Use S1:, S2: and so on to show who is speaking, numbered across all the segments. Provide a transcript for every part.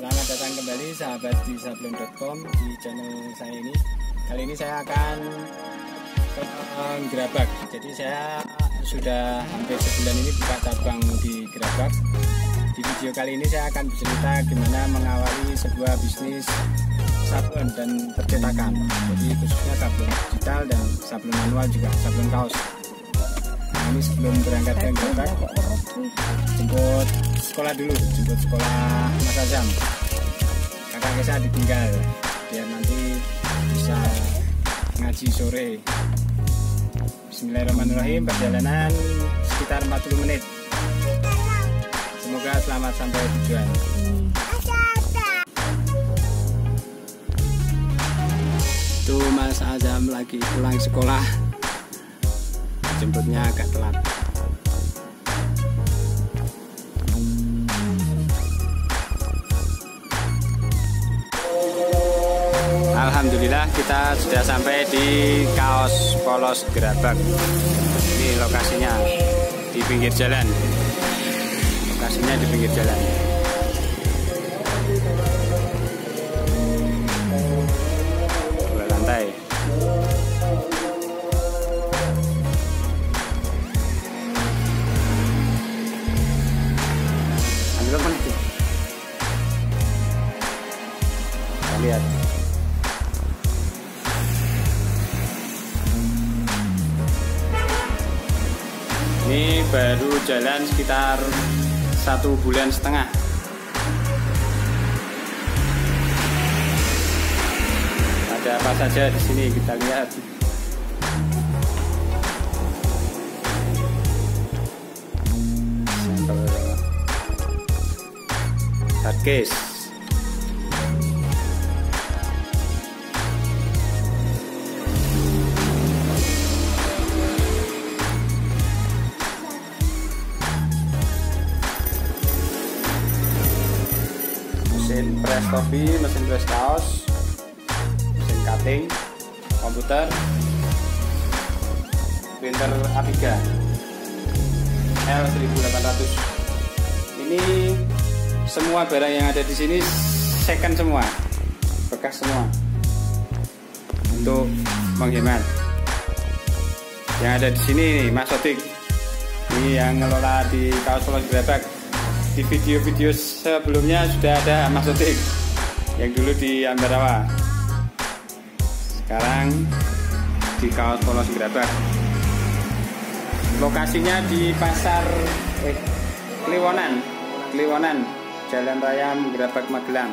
S1: Selamat datang kembali sahabat di sablon.com di channel saya ini. Kali ini saya akan Gerabak. Jadi saya sudah hampir sebulan ini buka cabang di Gerabak. Di video kali ini saya akan bercerita gimana mengawali sebuah bisnis sablon dan percetakan. Jadi khususnya sablon digital dan sablon manual juga, sablon kaos. Nah, ini sebelum berangkat ke Gerabak, jemput sekolah dulu, jemput sekolah Mas Azam. Kakak saya ditinggal biar nanti bisa ngaji sore. Bismillahirrahmanirrahim. Perjalanan sekitar 40 menit. Semoga selamat sampai tujuan. Tuh Mas Azam lagi pulang sekolah. Jemputnya agak telat. Alhamdulillah kita sudah sampai di Kaos Polos Gerabak. Ini lokasinya di pinggir jalan. Lokasinya di pinggir jalan. Dua lantai. Ambil apa nih? Kita lihat. Ini baru jalan sekitar 1,5 bulan. Ada apa saja di sini kita lihat. Sampel hardcase. Mesin press topi, mesin press kaos, mesin cutting, komputer, printer A3 L1800. Ini semua barang yang ada di sini second semua, bekas semua, untuk menghemat. Yang ada di sini nih, Mas Sodik, ini yang ngelola di Kaos Polos Gerabak. Di video-video sebelumnya sudah ada Mas Sodik yang dulu di Ambarawa, sekarang di Kaos Polos Gerabak. Lokasinya di pasar Kliwonan, Jalan Raya Gerabak Magelang.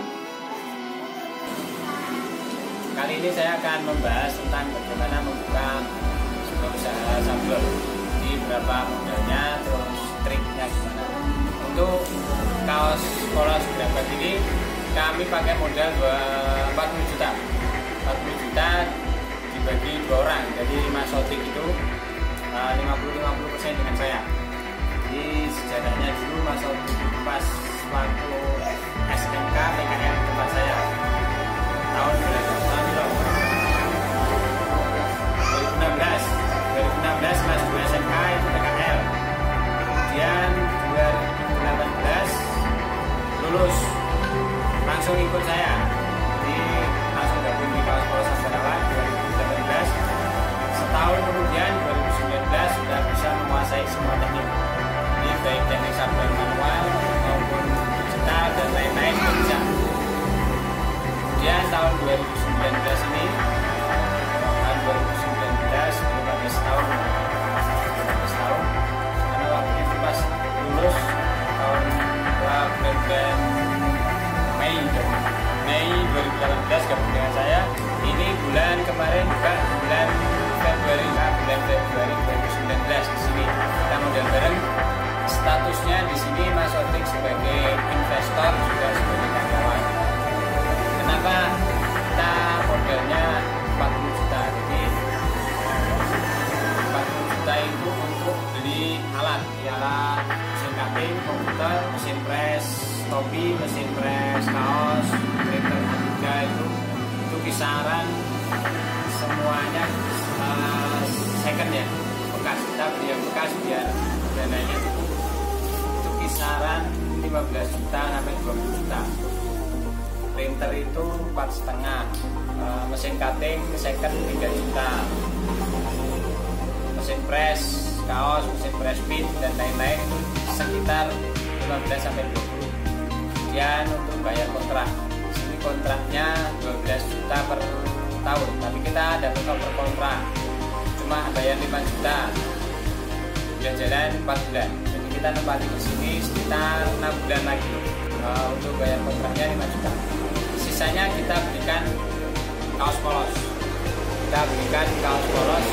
S1: Kali ini saya akan membahas tentang bagaimana membuka sebuah usaha sablon, di berapa modalnya, terus triknya gimana. Untuk Kaos Polos Gerabak ini kami pakai modal 40 juta. 40 juta dibagi 2 orang. Jadi Mas Sodik itu 50% dengan saya. Jadi sejarahnya dulu Mas Sodik pas waktu SMK PKL tempat saya tahun 2016 kelas 2 SMK itu PKL. Kemudian 2018 lulus, langsung ikut saya, jadi langsung gabung di Kaos Polos Ambarawa 2018. Setahun kemudian 2019 sudah bisa menguasai semua teknik, jadi baik teknik sablon manual maupun digital dan lain-lain bisa. Kemudian tahun 2019 ini, tahun 2019 belum ada setahun, karena waktu itu pas lulus tahun bulan Mei 2018 gabung dengan saya. Ini bulan kemarin juga bulan Februari 2019 di sini kita modal bareng. Statusnya di sini Mas Sodik sebagai investor juga sebagai karyawan. Kenapa kita modalnya 40 juta? Jadi 40 juta itu untuk beli alat mesin cutting, komputer, mesin press topi, mesin press kaos, printer A3 itu kisaran semuanya second ya, bekas. Kita beli yang bekas biar dananya cukup. Itu kisaran 15 juta sampai 20 juta. printer itu 4,5, mesin cutting second 3 juta, mesin press kaos, mesin press pin dan lain-lain itu sekitar 15 sampai 20. Kemudian untuk bayar kontrak, sini kontraknya 12 juta per tahun, tapi kita ada total per kontrak cuma bayar 5 juta, jalan 4 bulan, jadi kita nempati di sini sekitar 6 bulan lagi. Untuk bayar kontraknya 5 juta, sisanya kita berikan kaos polos. Kita berikan kaos polos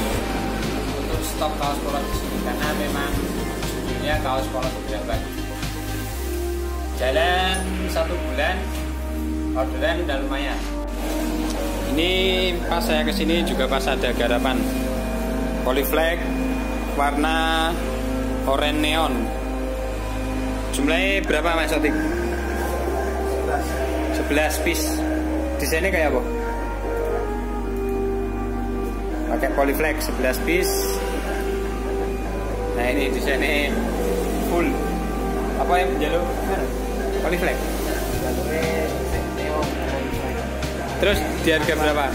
S1: untuk stok kaos polos di sini karena memang judulnya kaos polos tidak bagus. Jalan 1 bulan, orderan udah lumayan. Ini pas saya kesini juga pas ada garapan Polyflex warna oranye neon. Jumlahnya berapa Mas Otik? 11 piece. Desainnya kayak apa? Pakai Polyflex 11 piece. Nah ini desainnya full. Apa yang jalur? Polyflex. Terus di harga berapa?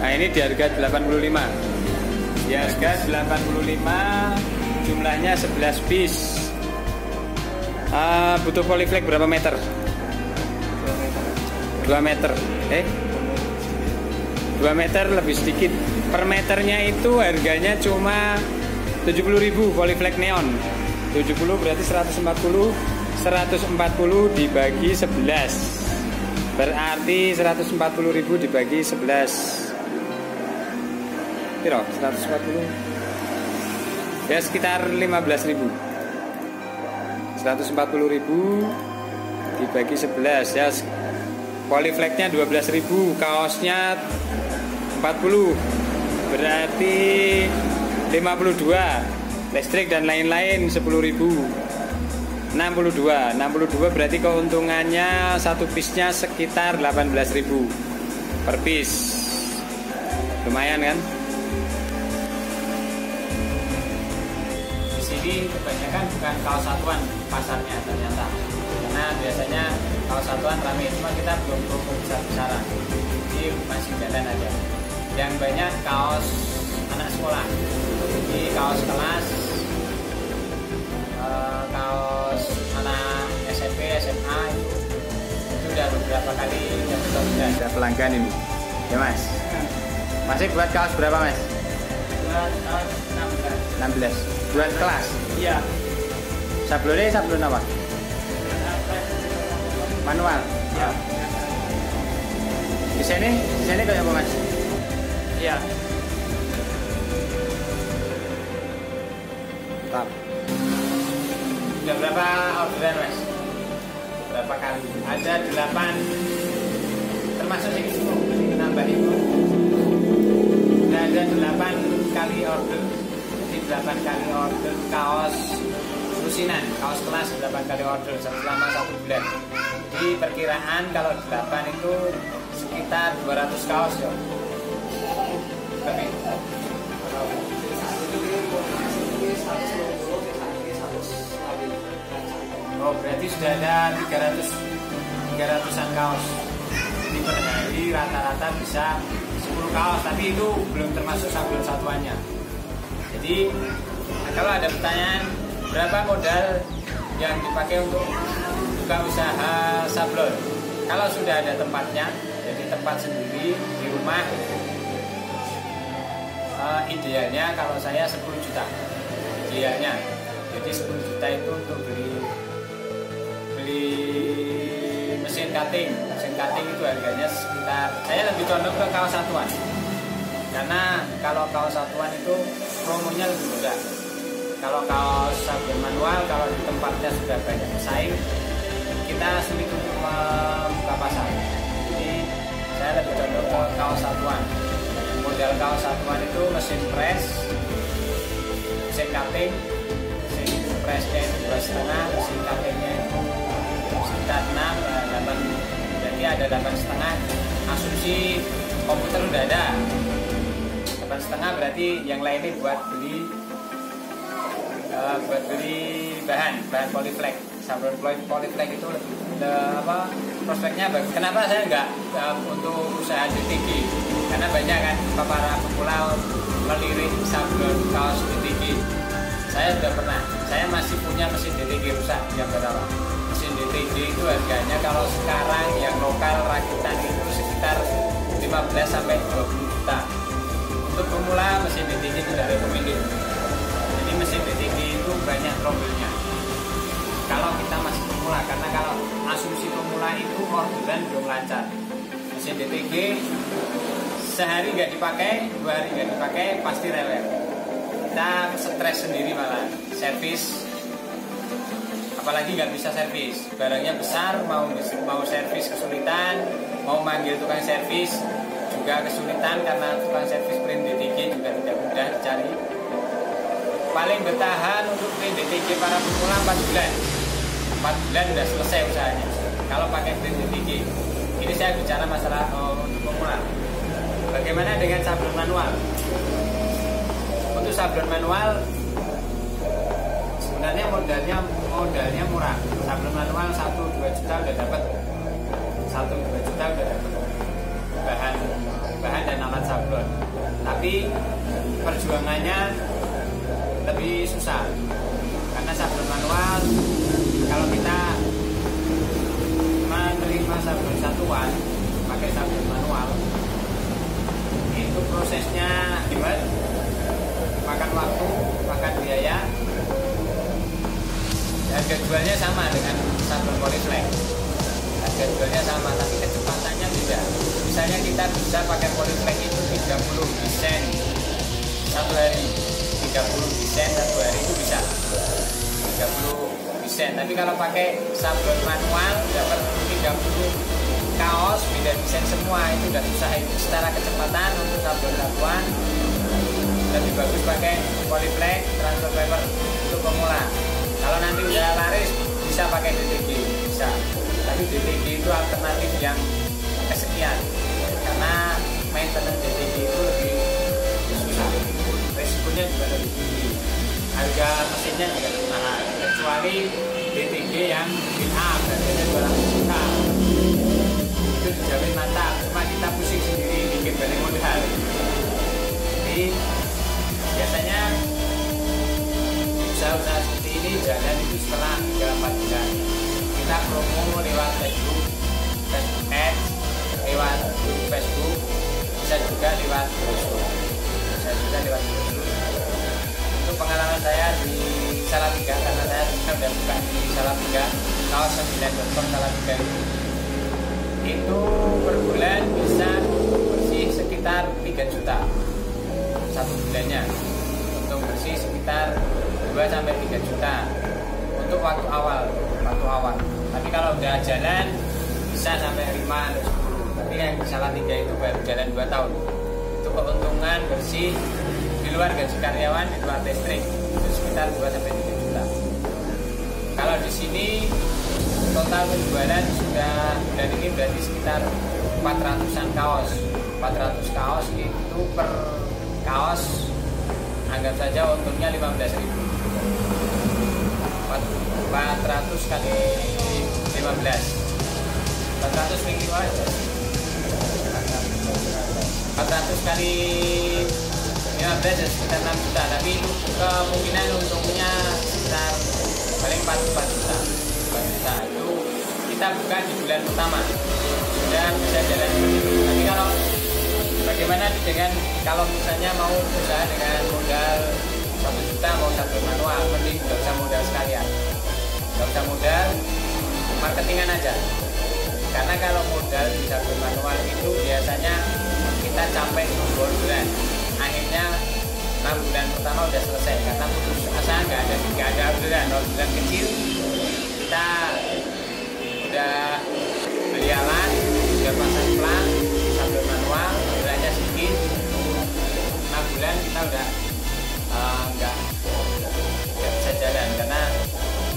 S1: Nah ini di harga 85. Di harga 85, jumlahnya 11 piece. Butuh Polyflex berapa meter? 2 meter. 2 meter lebih sedikit. Per meternya itu harganya cuma 70.000 Polyflex neon. 70 berarti 140. 140 dibagi 11. Berarti 140.000 dibagi 11. Piro? 140. Ya sekitar 15.000. 140.000 dibagi 11 ya. Polyflexnya 12.000, kaosnya 40, berarti 52. Listrik dan lain-lain 10.000. 62 berarti keuntungannya satu piece-nya sekitar 18.000 per piece. Lumayan kan? Di sini kebanyakan bukan kaos satuan pasarnya ternyata. Karena biasanya kaos satuan ramai, cuma kita belum promo besar-besaran, jadi masih jalan aja. Yang banyak kaos anak sekolah, jadi kaos kelas, kaos anak SMP, SMA itu udah beberapa kali ada pelanggan ini, ya Mas. Masih buat kaos berapa Mas? Buat kaos 16. Buat kelas? Iya. Sablonnya sablon apa? Manual. Ya. Desainnya kayak apa Mas? Iya. Tetap. Udah berapa orderan Mas? Berapa kali? Ada 8, termasuk yang itu nambah itu. Udah ada 8 kali order. Jadi 8 kali order kaos lusinan, kaos kelas 8 kali order selama 1 bulan. Jadi perkiraan kalau 8 itu sekitar 200 kaos ya. Lebih. Oh berarti sudah ada 300-an kaos. Jadi per hari rata-rata bisa 10 kaos, tapi itu belum termasuk sablon satuannya. Jadi kalau ada pertanyaan berapa modal yang dipakai untuk buka usaha sablon, kalau sudah ada tempatnya, jadi tempat sendiri di rumah, idealnya kalau saya 10 juta idealnya. Jadi 10 juta itu untuk beli mesin cutting itu harganya sekitar, saya lebih condong ke kaos satuan, karena kalau kaos satuan itu promonya lebih mudah. Kalau kaos sablon manual, kalau di tempatnya sudah banyak pesaing, kita sulit untuk membuka pasar. Jadi saya lebih condong ke kaos satuan. Modal kaos satuan itu mesin press, mesin cutting, mesin pressnya itu 2,5, mesin cuttingnya itu sekitar 8, jadi ada 8,5. Asumsi komputer udah ada 8,5, berarti yang lainnya buat beli bahan Polyflex. sablon Polyflex itu prospeknya bagus. Kenapa saya nggak untuk usaha DTG? Karena banyak kan para pemula melirik sablon kaos DTG. Saya sudah pernah, saya masih punya mesin DTG rusak yang berapa? Mesin DTG itu harganya kalau sekarang yang lokal rakitan itu sekitar 15 sampai 20 juta. Untuk pemula mesin DTG tidak rekomendasi. Jadi mesin DTG itu banyak problemnya. Kalau kita masih pemula, karena kalau asumsi pemula itu orderan belum lancar. Mesin DTG sehari nggak dipakai, 2 hari nggak dipakai, pasti rewel. Kita stres sendiri malah, servis, apalagi nggak bisa servis, barangnya besar, mau servis kesulitan, mau manggil tukang servis juga kesulitan karena tukang servis print DTG juga tidak mudah dicari. Paling bertahan untuk print DTG para pemula 4 bulan. 4 bulan sudah selesai usahanya kalau pakai print DTG. Ini saya bicara masalah untuk pemula. Bagaimana dengan sablon manual? Untuk sablon manual sebenarnya modalnya murah. Sablon manual 1-2 juta udah dapat, 1-2 juta udah dapat bahan dan alat sablon. Tapi perjuangannya lebih susah karena sablon manual, kalau kita menerima sablon satuan pakai sablon manual itu prosesnya ribet, makan waktu, makan biaya. Harga jualnya sama dengan sablon Polyflex, harga jualnya sama tapi kecepatannya beda. Misalnya kita bisa pakai Polyflex itu 30 desain satu hari, 30 desain satu hari itu bisa 30 desain. Tapi kalau pakai sablon manual dapat 30 kaos beda desain semua, itu udah susah. Itu secara kecepatan untuk sablon satuan lebih bagus pakai Polyflex transfer paper untuk pemula. Kalau nanti udah laris bisa pakai DTG, bisa. Tapi DTG itu alternatif yang kesekian karena maintenance DTG itu lebih susah, resikonya juga lebih tinggi, harga mesinnya juga lebih mahal. Kecuali DTG yang bikin up, harganya 200 juta, itu dijamin mantap. Cuma kita pusing sendiri bikin balik modal. Jadi biasanya usaha-usaha seperti ini jalan itu setelah 3-4 bulan. Kita promo lewat Facebook Ads, lewat grup Facebook, bisa juga lewat brosur. Untuk pengalaman saya di Salatiga, karena saya sudah buka di Salatiga, kaos 9.com Salatiga itu per bulan bisa bersih sekitar 3 juta satu bulannya. Untuk bersih sekitar 2-3 juta untuk waktu awal. Tapi kalau udah jalan bisa sampai 5 atau 10. Tapi yang di Salatiga itu baru jalan 2 tahun. Itu keuntungan bersih di luar gaji karyawan, di luar listrik itu sekitar 2-3 juta. Kalau di sini total penjualan sudah ini berarti sekitar 400-an kaos. 400 kaos itu per kaos anggap saja untungnya 15.000. 400 kali 15, 400 minggu aja. 400 kali 15 ya sekitar 6 juta. Tapi itu kemungkinan untungnya sekitar paling 4 juta. Itu kita buka di bulan pertama sudah bisa jalan. Tapi kalau bagaimana dengan kalau misalnya mau usaha dengan modal 1 juta mau sablon manual, mending nggak usah modal sekalian, nggak usah modal, marketingan aja. Karena kalau modal di sablon manual itu biasanya kita capek 2 bulan, akhirnya 6 bulan pertama udah selesai karena putus asa, nggak ada orderan kecil. Kita udah beli alat, udah pasang plang sablon manual, orderannya sedikit, 6 bulan kita udah nggak bisa jalan karena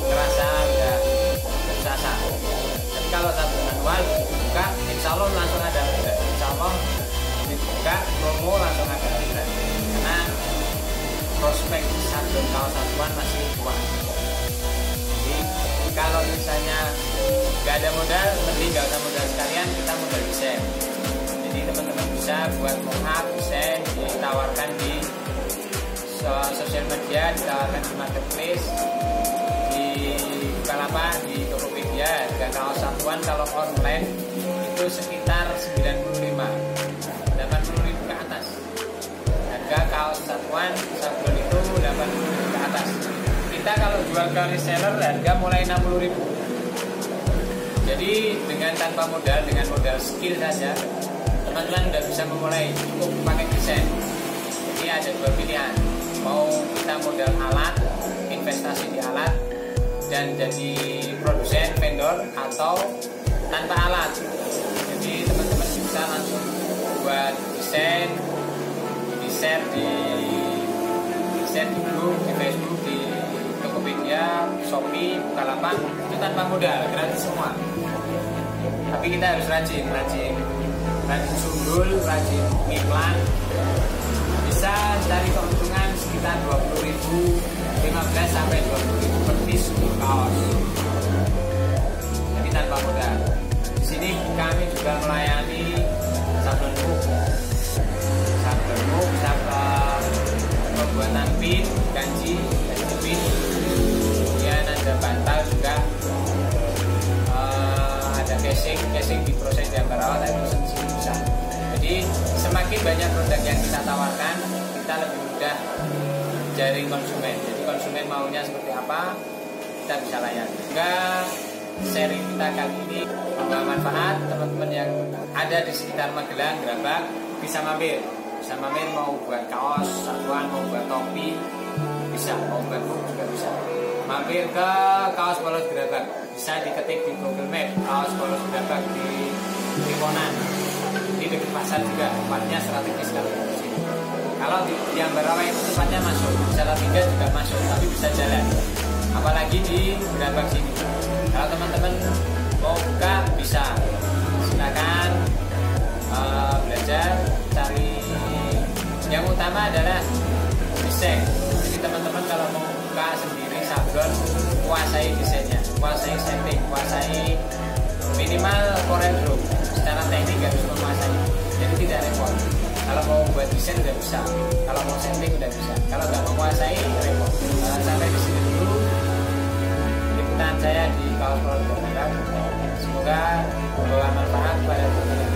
S1: ngerasa udah asa. Tapi kalau sablon manual dibuka, insya Allah langsung ada orderan. Insya Allah dibuka promo langsung ada orderan karena prospek sablon kaos satuan masih kuat. Jadi kalau
S2: buat mock-up desain, ditawarkan di sosial media, ditawarkan di marketplace, di Bukalapak, di Tokopedia. Harga kaos satuan kalau online itu sekitar 95, 80.000 ke atas. Harga kaos satuan sablon itu 80.000 ke atas. Kita kalau jual ke reseller harga mulai 60.000. Jadi dengan tanpa modal, dengan modal skill saja, teman-teman udah bisa memulai, cukup pakai desain. Jadi ada dua pilihan, mau kita modal alat, investasi di alat, dan jadi produsen, vendor, atau tanpa alat. Jadi teman-teman bisa langsung buat desain, di-share di grup, di Facebook, di Tokopedia, Shopee, Bukalapak, itu tanpa modal, gratis semua. Tapi kita harus rajin sundul, rajin iklan. Bisa cari keuntungan sekitar 20.000, 15 sampai 20.000 per piece untuk kaos. Jadi tanpa modal. Di sini kami juga melayani sablon book, pembuatan pin, ganji pin. Kemudian ada bantal juga. Ada casing diproses di Ambarawa, tapi bisa di sini bisa. Jadi semakin banyak produk yang kita tawarkan, kita lebih mudah jaring konsumen. Jadi konsumen maunya seperti apa, kita bisa layani. Semoga sharing kita kali ini membawa manfaat. Teman-teman yang ada di sekitar Magelang, Gerabak bisa mampir mau buat kaos satuan, mau buat topi bisa, mau buat book juga bisa. Mampir ke Kaos Polos Gerabak, bisa diketik di Google Map Kaos Polos Gerabak di Limonan, di dekat pasar juga, tempatnya strategis kalau di sini. Kalau di Ambarawa itu tempatnya masuk, Salatiga juga masuk, tapi bisa jalan. Apalagi di Gerabak sini. Kalau teman-teman mau buka bisa, silakan belajar, cari. Yang utama adalah desain. Jadi teman-teman kalau mau buka sendiri sablon, kuasai desainnya, kuasai setting, kuasai minimal Corel Draw. Secara teknik harus menguasai, jadi tidak repot. Kalau mau buat desain udah bisa, kalau mau setting udah bisa. Kalau nggak menguasai repot. Sampai di sini dulu liputan saya di Kaos Polos Gerabak. Semoga membawa manfaat pada teman-teman.